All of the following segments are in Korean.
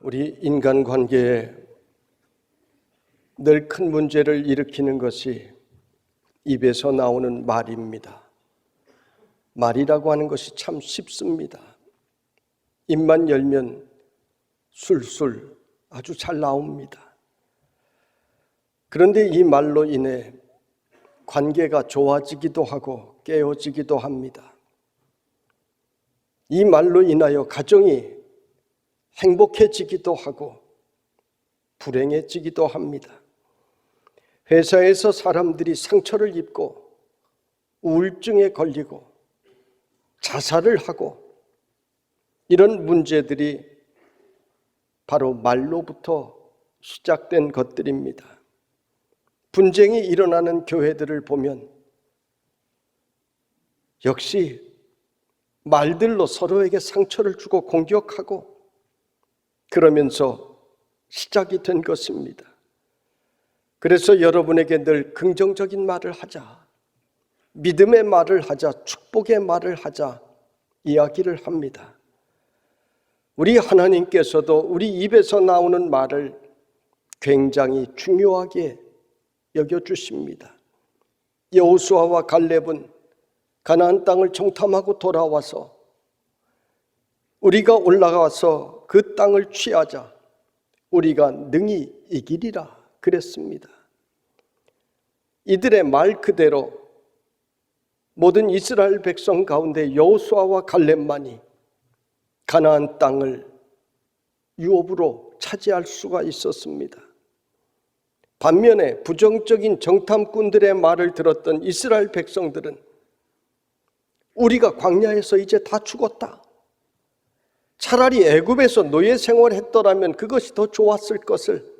우리 인간관계에 늘 큰 문제를 일으키는 것이 입에서 나오는 말입니다. 말이라고 하는 것이 참 쉽습니다. 입만 열면 술술 아주 잘 나옵니다. 그런데 이 말로 인해 관계가 좋아지기도 하고 깨어지기도 합니다. 이 말로 인하여 가정이 행복해지기도 하고 불행해지기도 합니다. 회사에서 사람들이 상처를 입고 우울증에 걸리고 자살을 하고 이런 문제들이 바로 말로부터 시작된 것들입니다. 분쟁이 일어나는 교회들을 보면 역시 말들로 서로에게 상처를 주고 공격하고 그러면서 시작이 된 것입니다. 그래서 여러분에게 늘 긍정적인 말을 하자, 믿음의 말을 하자, 축복의 말을 하자 이야기를 합니다. 우리 하나님께서도 우리 입에서 나오는 말을 굉장히 중요하게 여겨주십니다. 여호수아와 갈렙은 가나안 땅을 정탐하고 돌아와서 우리가 올라가서 그 땅을 취하자 우리가 능히 이기리라 그랬습니다. 이들의 말 그대로 모든 이스라엘 백성 가운데 여호수아와 갈렙만이 가나안 땅을 유업으로 차지할 수가 있었습니다. 반면에 부정적인 정탐꾼들의 말을 들었던 이스라엘 백성들은 우리가 광야에서 이제 다 죽었다. 차라리 애굽에서 노예 생활했더라면 그것이 더 좋았을 것을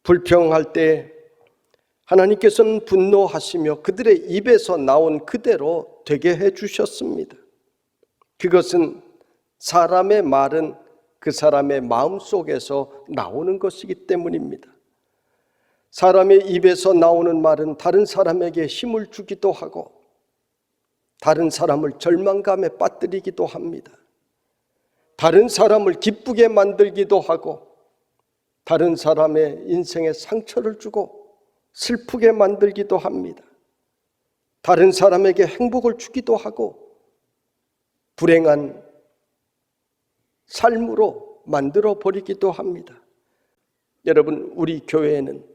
불평할 때 하나님께서는 분노하시며 그들의 입에서 나온 그대로 되게 해주셨습니다. 그것은 사람의 말은 그 사람의 마음속에서 나오는 것이기 때문입니다. 사람의 입에서 나오는 말은 다른 사람에게 힘을 주기도 하고 다른 사람을 절망감에 빠뜨리기도 합니다. 다른 사람을 기쁘게 만들기도 하고 다른 사람의 인생에 상처를 주고 슬프게 만들기도 합니다. 다른 사람에게 행복을 주기도 하고 불행한 삶으로 만들어 버리기도 합니다. 여러분, 우리 교회에는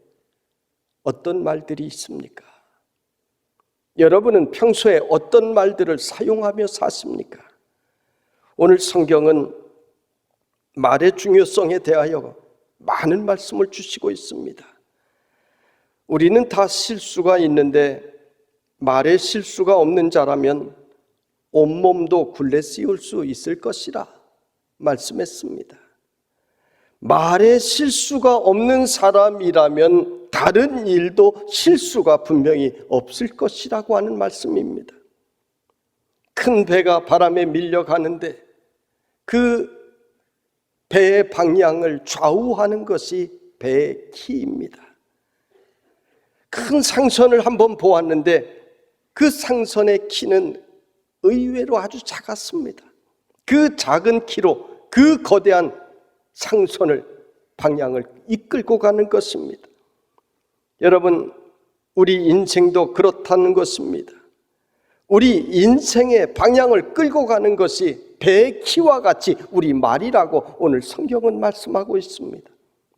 어떤 말들이 있습니까? 여러분은 평소에 어떤 말들을 사용하며 사십니까? 오늘 성경은 말의 중요성에 대하여 많은 말씀을 주시고 있습니다. 우리는 다 실수가 있는데 말에 실수가 없는 자라면 온몸도 굴레 씌울 수 있을 것이라 말씀했습니다. 말에 실수가 없는 사람이라면 다른 일도 실수가 분명히 없을 것이라고 하는 말씀입니다. 큰 배가 바람에 밀려가는데 그 배의 방향을 좌우하는 것이 배의 키입니다. 큰 상선을 한번 보았는데 그 상선의 키는 의외로 아주 작았습니다. 그 작은 키로 그 거대한 상선을 방향을 이끌고 가는 것입니다. 여러분, 우리 인생도 그렇다는 것입니다. 우리 인생의 방향을 끌고 가는 것이 배의 키와 같이 우리 말이라고 오늘 성경은 말씀하고 있습니다.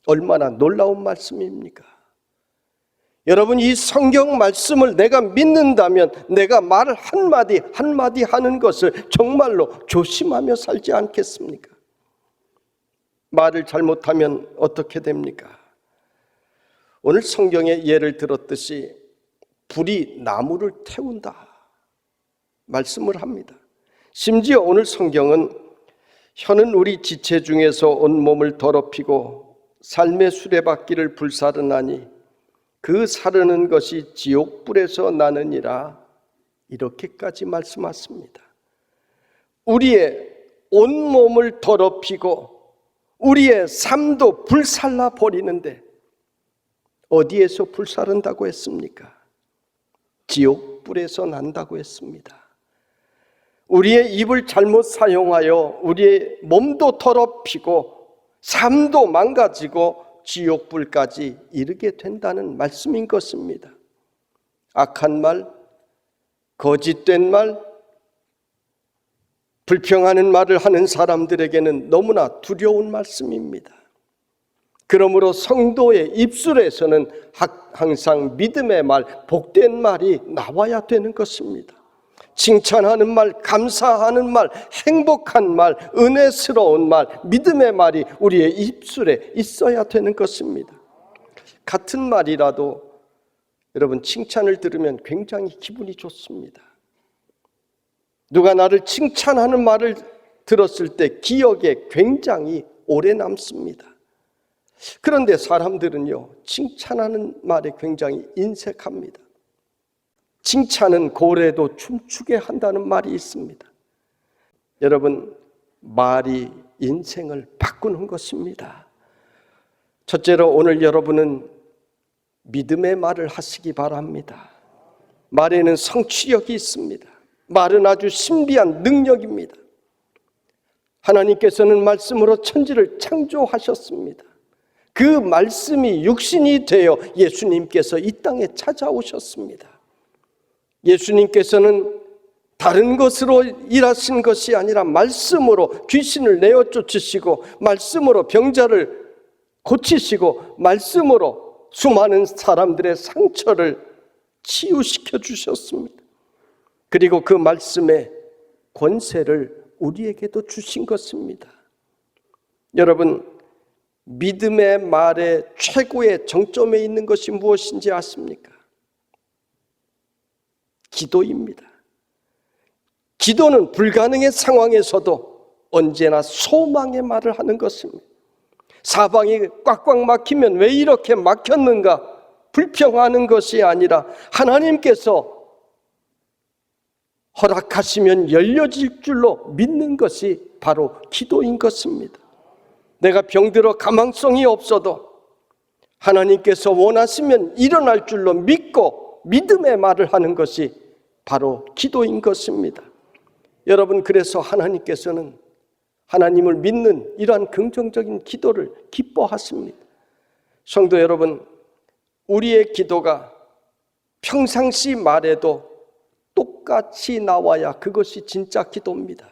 얼마나 놀라운 말씀입니까? 여러분, 이 성경 말씀을 내가 믿는다면 내가 말을 한마디 한마디 하는 것을 정말로 조심하며 살지 않겠습니까? 말을 잘못하면 어떻게 됩니까? 오늘 성경의 예를 들었듯이 불이 나무를 태운다 말씀을 합니다. 심지어 오늘 성경은 혀는 우리 지체 중에서 온몸을 더럽히고 삶의 수레바퀴를 불사르나니 그 사르는 것이 지옥불에서 나느니라 이렇게까지 말씀하십니다. 우리의 온몸을 더럽히고 우리의 삶도 불살라 버리는데 어디에서 불사른다고 했습니까? 지옥불에서 난다고 했습니다. 우리의 입을 잘못 사용하여 우리의 몸도 더럽히고 삶도 망가지고 지옥불까지 이르게 된다는 말씀인 것입니다. 악한 말, 거짓된 말, 불평하는 말을 하는 사람들에게는 너무나 두려운 말씀입니다. 그러므로 성도의 입술에서는 항상 믿음의 말, 복된 말이 나와야 되는 것입니다. 칭찬하는 말, 감사하는 말, 행복한 말, 은혜스러운 말, 믿음의 말이 우리의 입술에 있어야 되는 것입니다. 같은 말이라도 여러분, 칭찬을 들으면 굉장히 기분이 좋습니다. 누가 나를 칭찬하는 말을 들었을 때 기억에 굉장히 오래 남습니다. 그런데 사람들은요, 칭찬하는 말에 굉장히 인색합니다. 칭찬은 고래도 춤추게 한다는 말이 있습니다. 여러분, 말이 인생을 바꾸는 것입니다. 첫째로 오늘 여러분은 믿음의 말을 하시기 바랍니다. 말에는 성취력이 있습니다. 말은 아주 신비한 능력입니다. 하나님께서는 말씀으로 천지를 창조하셨습니다. 그 말씀이 육신이 되어 예수님께서 이 땅에 찾아오셨습니다. 예수님께서는 다른 것으로 일하신 것이 아니라 말씀으로 귀신을 내어 쫓으시고, 말씀으로 병자를 고치시고, 말씀으로 수많은 사람들의 상처를 치유시켜 주셨습니다. 그리고 그 말씀의 권세를 우리에게도 주신 것입니다. 여러분, 믿음의 말의 최고의 정점에 있는 것이 무엇인지 아십니까? 기도입니다. 기도는 불가능의 상황에서도 언제나 소망의 말을 하는 것입니다. 사방이 꽉꽉 막히면 왜 이렇게 막혔는가 불평하는 것이 아니라 하나님께서 허락하시면 열려질 줄로 믿는 것이 바로 기도인 것입니다. 내가 병들어 가망성이 없어도 하나님께서 원하시면 일어날 줄로 믿고 믿음의 말을 하는 것이 바로 기도인 것입니다. 여러분, 그래서 하나님께서는 하나님을 믿는 이러한 긍정적인 기도를 기뻐하십니다. 성도 여러분, 우리의 기도가 평상시 말에도 똑같이 나와야 그것이 진짜 기도입니다.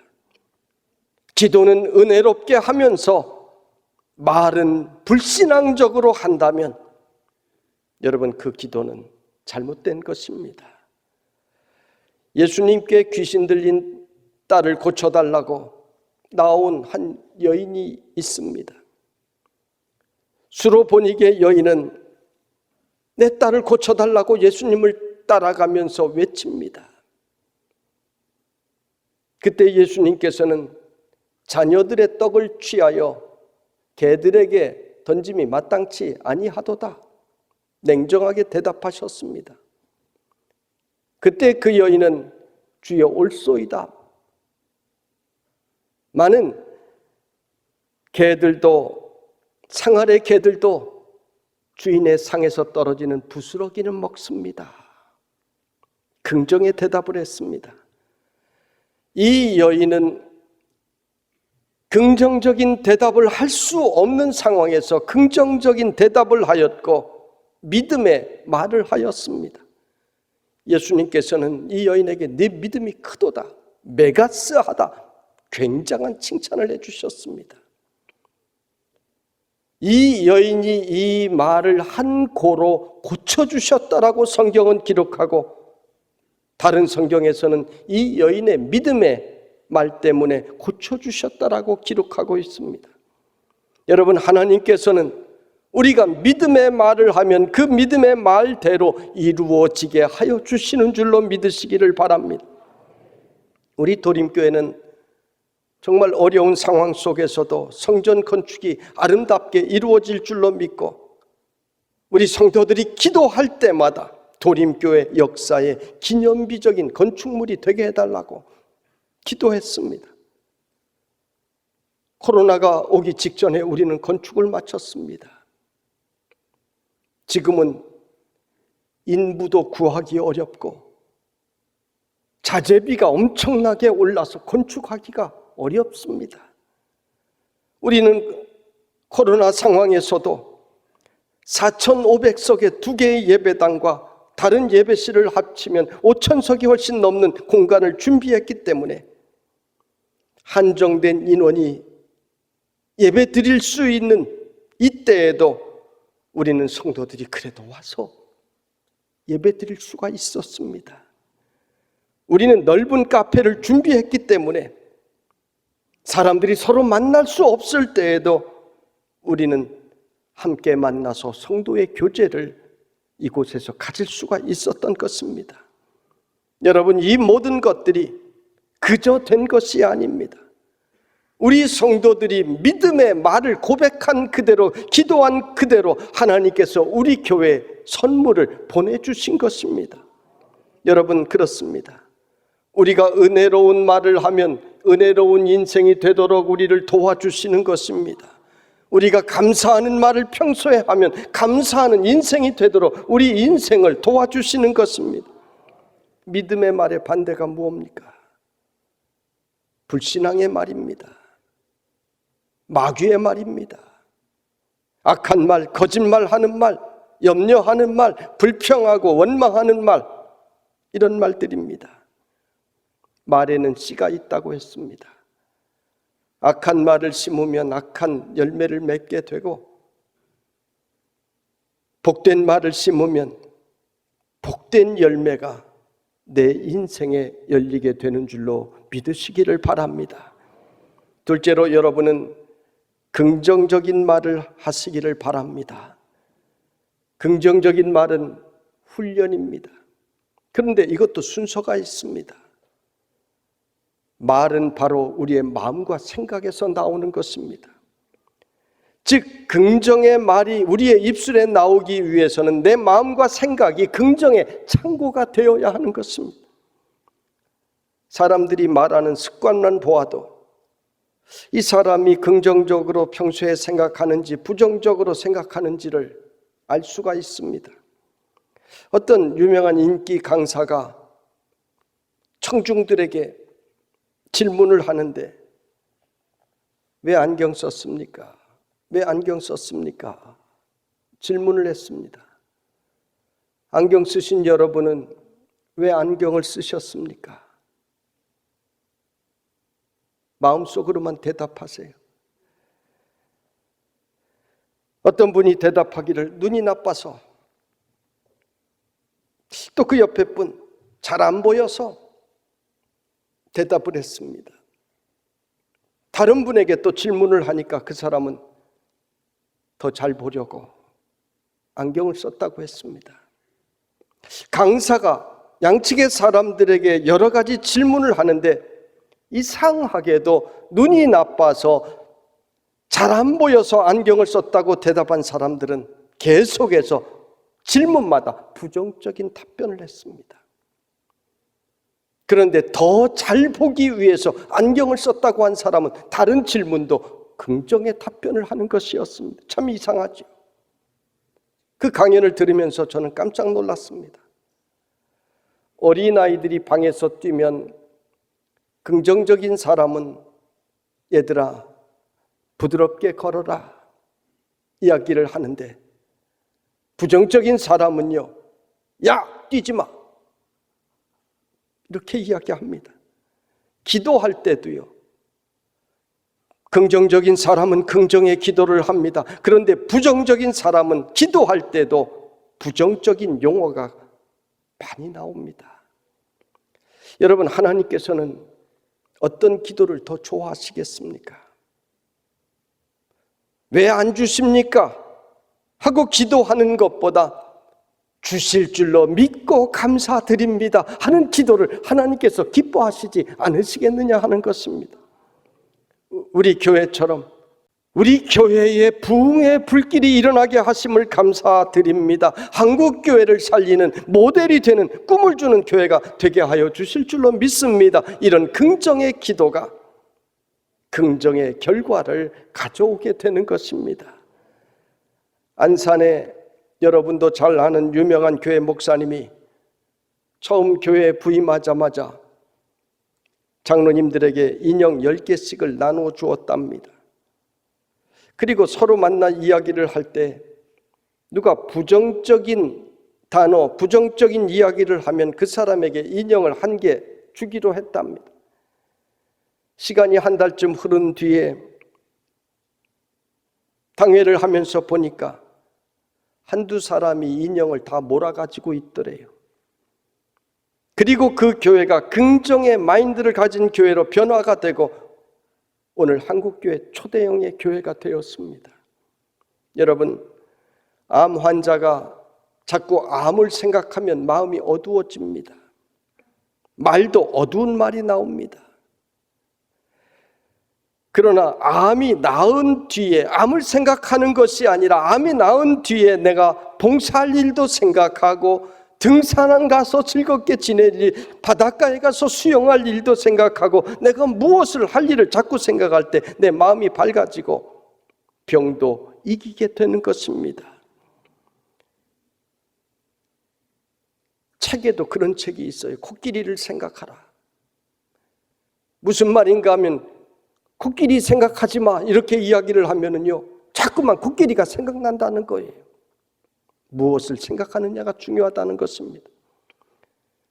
기도는 은혜롭게 하면서 말은 불신앙적으로 한다면 여러분, 그 기도는 잘못된 것입니다. 예수님께 귀신 들린 딸을 고쳐달라고 나온 한 여인이 있습니다. 수로보니게 여인은 내 딸을 고쳐달라고 예수님을 따라가면서 외칩니다. 그때 예수님께서는 자녀들의 떡을 취하여 개들에게 던짐이 마땅치 아니하도다 냉정하게 대답하셨습니다. 그때 그 여인은 주여 올소이다. 많은 개들도, 상아래 개들도 주인의 상에서 떨어지는 부스러기는 먹습니다. 긍정의 대답을 했습니다. 이 여인은 긍정적인 대답을 할 수 없는 상황에서 긍정적인 대답을 하였고 믿음의 말을 하였습니다. 예수님께서는 이 여인에게 네 믿음이 크도다, 메가스하다, 굉장한 칭찬을 해주셨습니다. 이 여인이 이 말을 한 고로 고쳐주셨다라고 성경은 기록하고, 다른 성경에서는 이 여인의 믿음의 말 때문에 고쳐주셨다라고 기록하고 있습니다. 여러분, 하나님께서는 우리가 믿음의 말을 하면 그 믿음의 말대로 이루어지게 하여 주시는 줄로 믿으시기를 바랍니다. 우리 도림교회는 정말 어려운 상황 속에서도 성전 건축이 아름답게 이루어질 줄로 믿고, 우리 성도들이 기도할 때마다 도림교회 역사의 기념비적인 건축물이 되게 해달라고 기도했습니다. 코로나가 오기 직전에 우리는 건축을 마쳤습니다. 지금은 인부도 구하기 어렵고 자재비가 엄청나게 올라서 건축하기가 어렵습니다. 우리는 코로나 상황에서도 4,500석의 2개의 예배당과 다른 예배실을 합치면 5,000석이 훨씬 넘는 공간을 준비했기 때문에 한정된 인원이 예배 드릴 수 있는 이때에도 우리는 성도들이 그래도 와서 예배 드릴 수가 있었습니다. 우리는 넓은 카페를 준비했기 때문에 사람들이 서로 만날 수 없을 때에도 우리는 함께 만나서 성도의 교제를 이곳에서 가질 수가 있었던 것입니다. 여러분, 이 모든 것들이 그저 된 것이 아닙니다. 우리 성도들이 믿음의 말을 고백한 그대로, 기도한 그대로 하나님께서 우리 교회에 선물을 보내주신 것입니다. 여러분, 그렇습니다. 우리가 은혜로운 말을 하면 은혜로운 인생이 되도록 우리를 도와주시는 것입니다. 우리가 감사하는 말을 평소에 하면 감사하는 인생이 되도록 우리 인생을 도와주시는 것입니다. 믿음의 말의 반대가 무엇입니까? 불신앙의 말입니다. 마귀의 말입니다. 악한 말, 거짓말하는 말, 염려하는 말, 불평하고 원망하는 말, 이런 말들입니다. 말에는 씨가 있다고 했습니다. 악한 말을 심으면 악한 열매를 맺게 되고, 복된 말을 심으면 복된 열매가 내 인생에 열리게 되는 줄로 믿으시기를 바랍니다. 둘째로, 여러분은 긍정적인 말을 하시기를 바랍니다. 긍정적인 말은 훈련입니다. 그런데 이것도 순서가 있습니다. 말은 바로 우리의 마음과 생각에서 나오는 것입니다. 즉, 긍정의 말이 우리의 입술에 나오기 위해서는 내 마음과 생각이 긍정의 창고가 되어야 하는 것입니다. 사람들이 말하는 습관만 보아도 이 사람이 긍정적으로 평소에 생각하는지 부정적으로 생각하는지를 알 수가 있습니다. 어떤 유명한 인기 강사가 청중들에게 질문을 하는데, 왜 안경 썼습니까? 왜 안경 썼습니까? 질문을 했습니다. 안경 쓰신 여러분은 왜 안경을 쓰셨습니까? 마음속으로만 대답하세요. 어떤 분이 대답하기를 눈이 나빠서, 또 그 옆에 분 잘 안 보여서 대답을 했습니다. 다른 분에게 또 질문을 하니까 그 사람은 더 잘 보려고 안경을 썼다고 했습니다. 강사가 양측의 사람들에게 여러 가지 질문을 하는데 이상하게도 눈이 나빠서 잘 안 보여서 안경을 썼다고 대답한 사람들은 계속해서 질문마다 부정적인 답변을 했습니다. 그런데 더 잘 보기 위해서 안경을 썼다고 한 사람은 다른 질문도 긍정의 답변을 하는 것이었습니다. 참 이상하죠. 그 강연을 들으면서 저는 깜짝 놀랐습니다. 어린아이들이 방에서 뛰면 긍정적인 사람은 얘들아 부드럽게 걸어라 이야기를 하는데, 부정적인 사람은요, 야 뛰지 마 이렇게 이야기합니다. 기도할 때도요, 긍정적인 사람은 긍정의 기도를 합니다. 그런데 부정적인 사람은 기도할 때도 부정적인 용어가 많이 나옵니다. 여러분, 하나님께서는 어떤 기도를 더 좋아하시겠습니까? 왜 안 주십니까? 하고 기도하는 것보다 주실 줄로 믿고 감사드립니다 하는 기도를 하나님께서 기뻐하시지 않으시겠느냐 하는 것입니다. 우리 교회처럼 우리 교회에 부흥의 불길이 일어나게 하심을 감사드립니다. 한국 교회를 살리는 모델이 되는 꿈을 주는 교회가 되게 하여 주실 줄로 믿습니다. 이런 긍정의 기도가 긍정의 결과를 가져오게 되는 것입니다. 안산에 여러분도 잘 아는 유명한 교회 목사님이 처음 교회에 부임하자마자 장로님들에게 인형 10개씩을 나누어 주었답니다. 그리고 서로 만나 이야기를 할 때 누가 부정적인 단어, 부정적인 이야기를 하면 그 사람에게 인형을 한 개 주기로 했답니다. 시간이 한 달쯤 흐른 뒤에 당회를 하면서 보니까 한두 사람이 인형을 다 몰아가지고 있더래요. 그리고 그 교회가 긍정의 마인드를 가진 교회로 변화가 되고 오늘 한국교회 초대형의 교회가 되었습니다. 여러분, 암 환자가 자꾸 암을 생각하면 마음이 어두워집니다. 말도 어두운 말이 나옵니다. 그러나 암이 나은 뒤에, 암을 생각하는 것이 아니라 암이 나은 뒤에 내가 봉사할 일도 생각하고 등산 가서 즐겁게 지낼 일, 바닷가에 가서 수영할 일도 생각하고 내가 무엇을 할 일을 자꾸 생각할 때 내 마음이 밝아지고 병도 이기게 되는 것입니다. 책에도 그런 책이 있어요. 코끼리를 생각하라. 무슨 말인가 하면 코끼리 생각하지 마 이렇게 이야기를 하면은요 자꾸만 코끼리가 생각난다는 거예요. 무엇을 생각하느냐가 중요하다는 것입니다.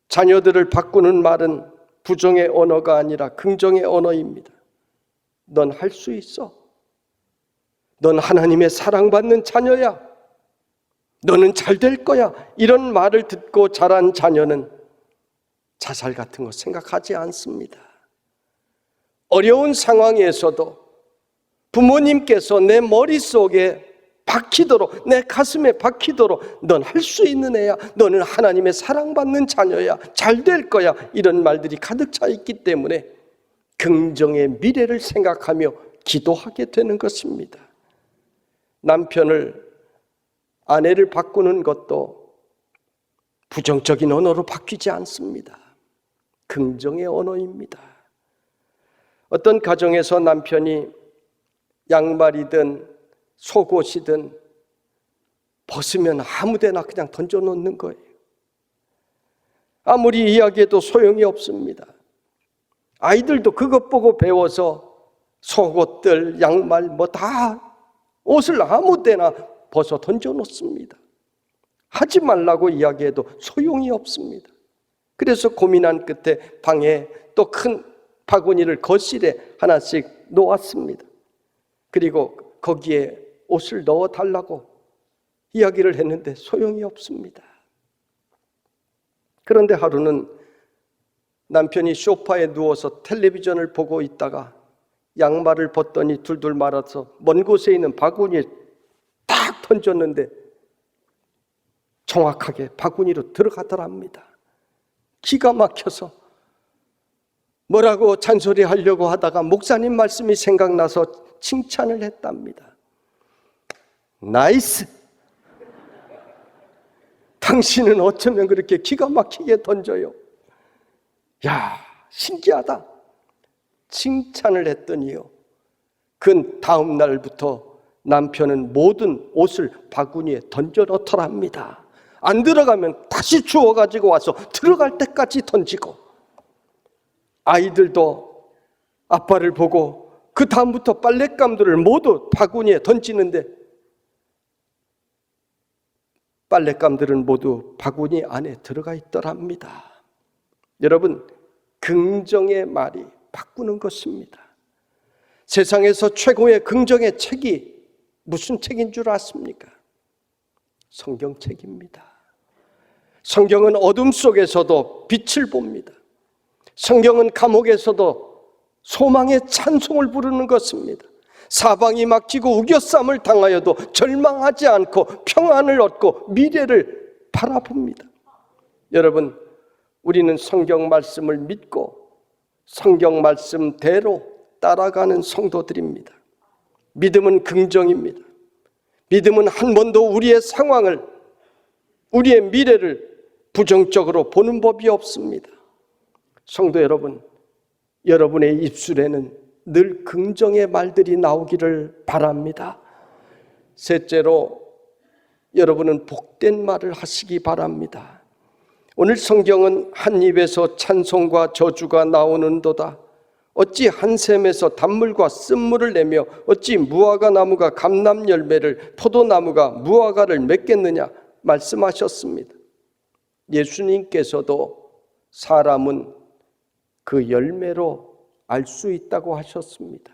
자녀들을 바꾸는 말은 부정의 언어가 아니라 긍정의 언어입니다. 넌 할 수 있어. 넌 하나님의 사랑받는 자녀야. 너는 잘 될 거야. 이런 말을 듣고 자란 자녀는 자살 같은 거 생각하지 않습니다. 어려운 상황에서도 부모님께서 내 머릿속에 박히도록, 내 가슴에 박히도록 넌 할 수 있는 애야. 너는 하나님의 사랑받는 자녀야. 잘 될 거야. 이런 말들이 가득 차 있기 때문에 긍정의 미래를 생각하며 기도하게 되는 것입니다. 남편을, 아내를 바꾸는 것도 부정적인 언어로 바뀌지 않습니다. 긍정의 언어입니다. 어떤 가정에서 남편이 양말이든 속옷이든 벗으면 아무데나 그냥 던져놓는 거예요. 아무리 이야기해도 소용이 없습니다. 아이들도 그것 보고 배워서 속옷들, 양말 뭐 다 옷을 아무데나 벗어 던져놓습니다. 하지 말라고 이야기해도 소용이 없습니다. 그래서 고민한 끝에 방에 또 큰 바구니를 거실에 하나씩 놓았습니다. 그리고 거기에 옷을 넣어달라고 이야기를 했는데 소용이 없습니다. 그런데 하루는 남편이 소파에 누워서 텔레비전을 보고 있다가 양말을 벗더니 둘둘 말아서 먼 곳에 있는 바구니에 딱 던졌는데 정확하게 바구니로 들어가더랍니다. 기가 막혀서 뭐라고 잔소리하려고 하다가 목사님 말씀이 생각나서 칭찬을 했답니다. 나이스! 당신은 어쩌면 그렇게 기가 막히게 던져요? 야, 신기하다. 칭찬을 했더니요, 그 다음 날부터 남편은 모든 옷을 바구니에 던져 넣더랍니다. 안 들어가면 다시 주워가지고 와서 들어갈 때까지 던지고, 아이들도 아빠를 보고 그 다음부터 빨랫감들을 모두 바구니에 던지는데 빨랫감들은 모두 바구니 안에 들어가 있더랍니다. 여러분, 긍정의 말이 바꾸는 것입니다. 세상에서 최고의 긍정의 책이 무슨 책인 줄 아십니까? 성경책입니다. 성경은 어둠 속에서도 빛을 봅니다. 성경은 감옥에서도 소망의 찬송을 부르는 것입니다. 사방이 막히고 우겨쌈을 당하여도 절망하지 않고 평안을 얻고 미래를 바라봅니다. 여러분, 우리는 성경 말씀을 믿고 성경 말씀대로 따라가는 성도들입니다. 믿음은 긍정입니다. 믿음은 한 번도 우리의 상황을, 우리의 미래를 부정적으로 보는 법이 없습니다. 성도 여러분, 여러분의 입술에는 늘 긍정의 말들이 나오기를 바랍니다. 셋째로, 여러분은 복된 말을 하시기 바랍니다. 오늘 성경은 한 입에서 찬송과 저주가 나오는도다. 어찌 한 샘에서 단물과 쓴물을 내며 어찌 무화과 나무가 감람 열매를 포도나무가 무화과를 맺겠느냐 말씀하셨습니다. 예수님께서도 사람은 그 열매로 알 수 있다고 하셨습니다.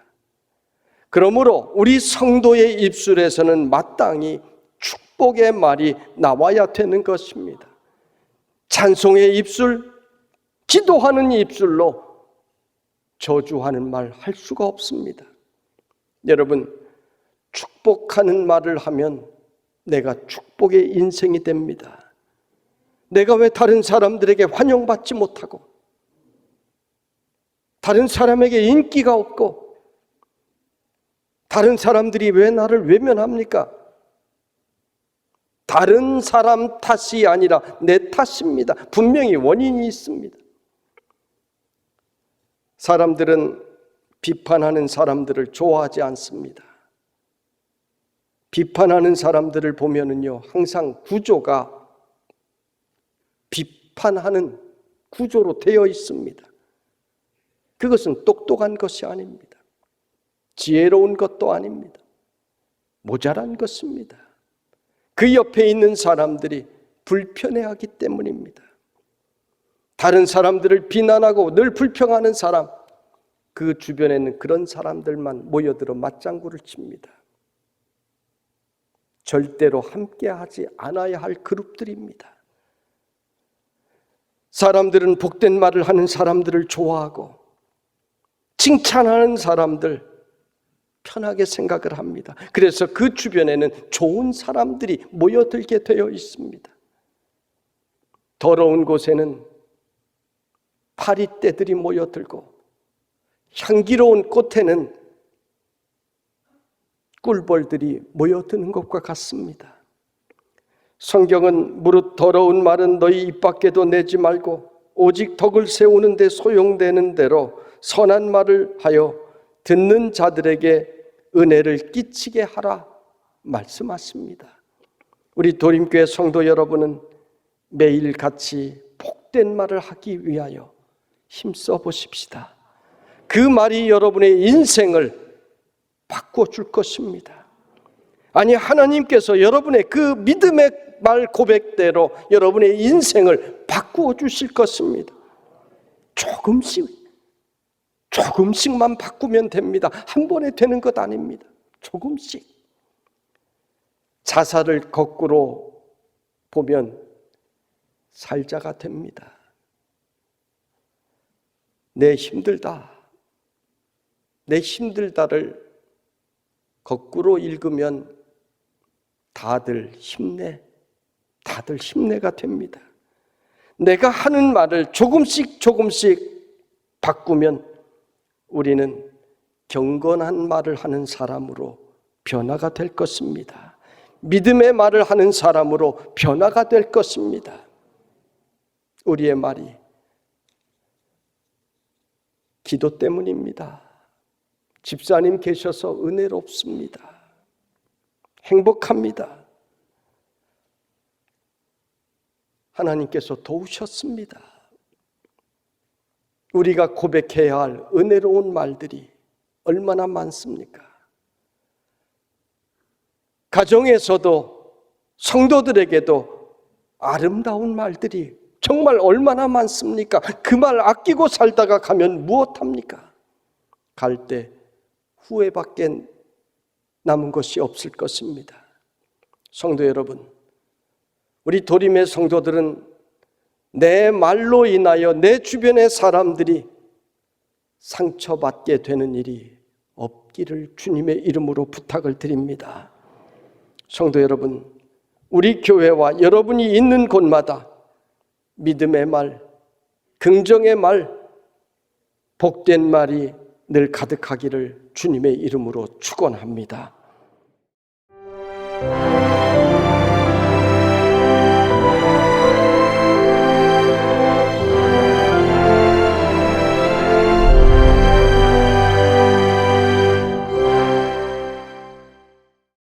그러므로 우리 성도의 입술에서는 마땅히 축복의 말이 나와야 되는 것입니다. 찬송의 입술, 기도하는 입술로 저주하는 말 할 수가 없습니다. 여러분, 축복하는 말을 하면 내가 축복의 인생이 됩니다. 내가 왜 다른 사람들에게 환영받지 못하고 다른 사람에게 인기가 없고 다른 사람들이 왜 나를 외면합니까? 다른 사람 탓이 아니라 내 탓입니다. 분명히 원인이 있습니다. 사람들은 비판하는 사람들을 좋아하지 않습니다. 비판하는 사람들을 보면은요, 항상 구조가 비판하는 구조로 되어 있습니다. 그것은 똑똑한 것이 아닙니다. 지혜로운 것도 아닙니다. 모자란 것입니다. 그 옆에 있는 사람들이 불편해하기 때문입니다. 다른 사람들을 비난하고 늘 불평하는 사람, 그 주변에는 그런 사람들만 모여들어 맞장구를 칩니다. 절대로 함께하지 않아야 할 그룹들입니다. 사람들은 복된 말을 하는 사람들을 좋아하고 칭찬하는 사람들 편하게 생각을 합니다. 그래서 그 주변에는 좋은 사람들이 모여들게 되어 있습니다. 더러운 곳에는 파리떼들이 모여들고 향기로운 꽃에는 꿀벌들이 모여드는 것과 같습니다. 성경은 무릇 더러운 말은 너희 입 밖에도 내지 말고 오직 덕을 세우는 데 소용되는 대로 선한 말을 하여 듣는 자들에게 은혜를 끼치게 하라 말씀하십니다. 우리 도림교회 성도 여러분은 매일 같이 복된 말을 하기 위하여 힘써 보십시다. 그 말이 여러분의 인생을 바꿔줄 것입니다. 아니, 하나님께서 여러분의 그 믿음의 말 고백대로 여러분의 인생을 바꾸어 주실 것입니다. 조금씩만 바꾸면 됩니다. 한 번에 되는 것 아닙니다. 조금씩. 자살을 거꾸로 보면 살자가 됩니다. 내 힘들다를 거꾸로 읽으면 다들 힘내가 됩니다. 내가 하는 말을 조금씩 바꾸면 우리는 경건한 말을 하는 사람으로 변화가 될 것입니다. 믿음의 말을 하는 사람으로 변화가 될 것입니다. 우리의 말이 기도 때문입니다. 집사님 계셔서 은혜롭습니다. 행복합니다. 하나님께서 도우셨습니다. 우리가 고백해야 할 은혜로운 말들이 얼마나 많습니까? 가정에서도 성도들에게도 아름다운 말들이 정말 얼마나 많습니까? 그 말 아끼고 살다가 가면 무엇합니까? 갈 때 후회밖에 남은 것이 없을 것입니다. 성도 여러분, 우리 도림의 성도들은 내 말로 인하여 내 주변의 사람들이 상처받게 되는 일이 없기를 주님의 이름으로 부탁을 드립니다. 성도 여러분, 우리 교회와 여러분이 있는 곳마다 믿음의 말, 긍정의 말, 복된 말이 늘 가득하기를 주님의 이름으로 축원합니다.